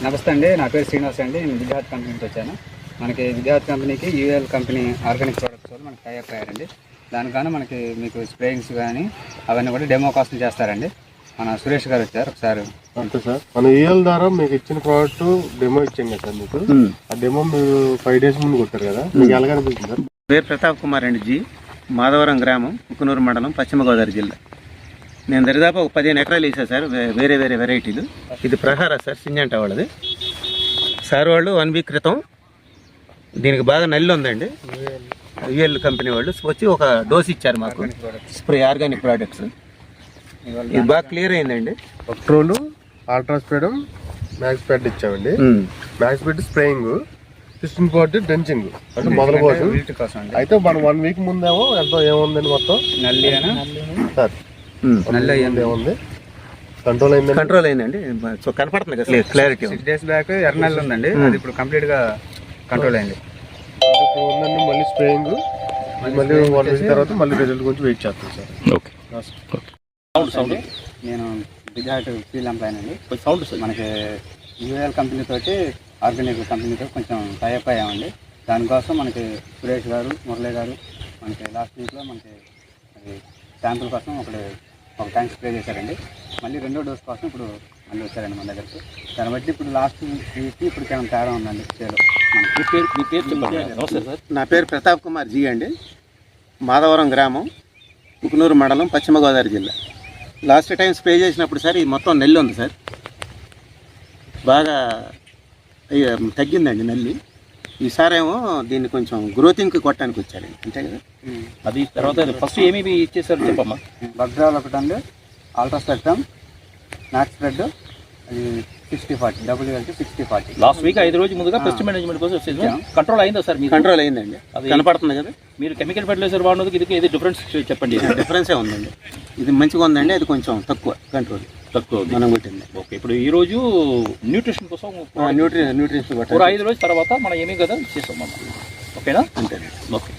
నమస్తే అండి, నా పేరు శ్రీనివాస్ అండి. నేను విద్యార్థి కంపెనీ నుంచి వచ్చాను. మనకి విద్యార్థి కంపెనీకి యూఎల్ కంపెనీ ఆర్గానిక్ ప్రొడక్ట్స్ వాళ్ళు మనకి టైఅప్ అయ్యారండి. దానికన్నా మీకు స్ప్రేయింగ్స్ కానీ అవన్నీ కూడా డెమో కోసం చేస్తారండి. మన సురేష్ గారు వచ్చారు ఒకసారి. అంతే సార్, మన యూఎల్ ద్వారా మీకు ఇచ్చిన ప్రోడక్ట్ డెమో ఇచ్చాం కదా సార్. మీకు ఆ డెమో మీరు 5 days ముందు కొట్టారు కదా, మీకు ఎలా అనిపిస్తుంది సార్? పేరు ప్రతాప్ కుమార్ అండి. మాధవరం గ్రామం, కుకునూరు మండలం, పశ్చిమ గోదావరి జిల్లా. నేను దరిదాపు ఒక 15 ఎకరాలు వేసాను సార్, వేరే వెరైటీలు. ఇది ప్రహార సార్, సింజంట వాళ్ళది సార్. వాళ్ళు 1 week క్రితం దీనికి బాగా నల్లి ఉందండి. యూఎల్ కంపెనీ వాళ్ళు వచ్చి ఒక డోస్ ఇచ్చారు మాకు, స్ప్రే ఆర్గానిక్ ప్రోడక్ట్స్. ఇది బాగా క్లియర్ అయిందండి. ట్రోలు అల్ట్రాస్పేడం మ్యాక్స్ ప్యాడ్ ఇచ్చామండి. మ్యాక్స్ ప్యాడ్ స్ప్రేయింగ్, 1640 డ్రెంచింగ్ అంటే మొదలు కోసం. అయితే మనం 1 week ముందేమో ఎంతో ఏముందండి మొత్తం నల్లి సార్, నల్లి ఏముంది కంట్రోల్ అయిందండి. సో కనపడుతుంది కదా క్లారిటీ. 6 days బ్యాక్ ఎర్రనల్లి ఉందండి, అది ఇప్పుడు కంప్లీట్ గా కంట్రోల్ అయింది. ఇప్పుడు ఉందండి మళ్ళీ స్ప్రేయింగ్, మళ్ళీ 1 week తర్వాత మళ్ళీ రిజల్ట్ గురించి వెయిట్ చేస్తాం సార్. ఓకే. నేను విద్యార్థి ఫీల్డ్ ఎంప్లాయ్ అండి. మనకి యూఎల్ కంపెనీ తోటి ఆర్గానిక్ కంపెనీతో కొంచెం టైఅప్ అయ్యామండి. దానికోసం మనకి సురేష్ గారు, మురళీ గారు మనకి లాస్ట్ వీక్లో మనకి అది శాంపుల్ కోసం ఒక ట్యాంక్ స్ప్రే చేశారండి. మళ్ళీ 2వ డోస్ కోసం ఇప్పుడు మళ్ళీ వచ్చారండి మన దగ్గరికి. దాన్ని బట్టి ఇప్పుడు లాస్ట్ వీక్కి ఇప్పుడు ఏమైనా తేడా ఉందండి స్ప్రేలో. మీ పేరు చెప్పండి. నమస్తే సార్, నా పేరు ప్రతాప్ కుమార్ అండి. మాధవరం గ్రామం, కుకునూరు మండలం, పశ్చిమ గోదావరి జిల్లా. లాస్ట్ టైం స్ప్రే చేసినప్పుడు సార్ ఇది మొత్తం నల్లి ఉంది సార్, బాగా తగ్గిందండి నల్లి. ఈసారి ఏమో దీన్ని కొంచెం గ్రోతింగ్కి కొట్టడానికి వచ్చారండి, అంతే కదా. అది తర్వాత ఫస్ట్ ఏమేమి ఇచ్చేసారు చెప్పమ్మా. బగ్రాల్ ఒకటండి, అల్ట్రాస్పెక్ట్రమ్, మ్యాక్స్ స్ప్రెడ్, అది 60-40 డబుల్ కలిసి 60-40. లాస్ట్ వీక్ 5 రోజుల ముందుగా పెస్ట్ మేనేజ్మెంట్ కోసం కంట్రోల్ అయిందా సార్? మీకు కంట్రోల్ అయిందండి, అది కనపడుతుంది కదా. మీరు కెమికల్ ఫర్టిలైజర్ వాడినందుకు ఇది ఏది డిఫరెన్స్ చెప్పండి. డిఫరెన్సే ఉందండి, ఇది మంచిగా ఉందండి, అది కొంచెం తక్కువ మనం కొట్టింది. ఓకే, ఇప్పుడు ఈ రోజు న్యూట్రిషన్ కోసం న్యూట్రిషన్ 5 రోజుల తర్వాత మనం ఏమీ కదా చేస్తాం అమ్మా. ఓకేనా? అంతే. ఓకే.